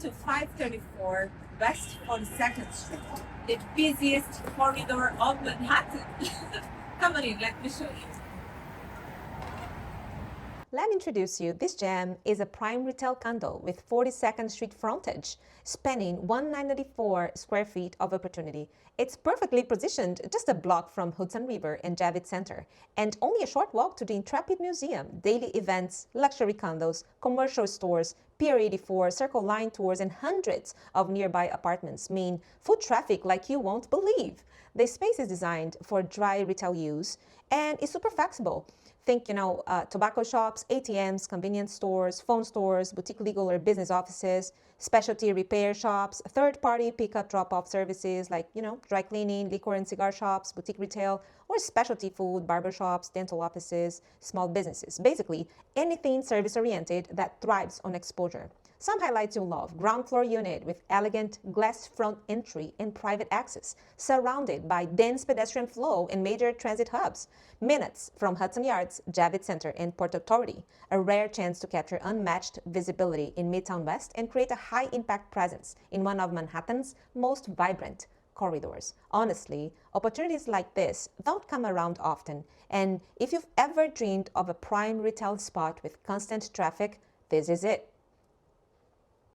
to 534 West 42nd Street, the busiest corridor of Manhattan. Come on in, let me show you. Let me introduce you. This gem is a prime retail condo with 42nd Street frontage, spanning 194 square feet of opportunity. It's perfectly positioned just a block from Hudson River and Javits Center, and only a short walk to the Intrepid Museum, daily events, luxury condos, commercial stores, Pier 84, Circle Line tours, and hundreds of nearby apartments mean foot traffic like you won't believe. The space is designed for dry retail use and is super flexible. Think, tobacco shops, ATMs, convenience stores, phone stores, boutique legal or business offices, specialty repair shops, third-party pickup drop-off services like, dry cleaning, liquor and cigar shops, boutique retail, or specialty food, barber shops, dental offices, small businesses. Basically, anything service-oriented that thrives on exposure. Some highlights you'll love: ground floor unit with elegant glass front entry and private access, surrounded by dense pedestrian flow and major transit hubs. Minutes from Hudson Yards, Javits Center, and Port Authority. A rare chance to capture unmatched visibility in Midtown West and create a high-impact presence in one of Manhattan's most vibrant corridors. Honestly, opportunities like this don't come around often, and if you've ever dreamed of a prime retail spot with constant traffic, this is it.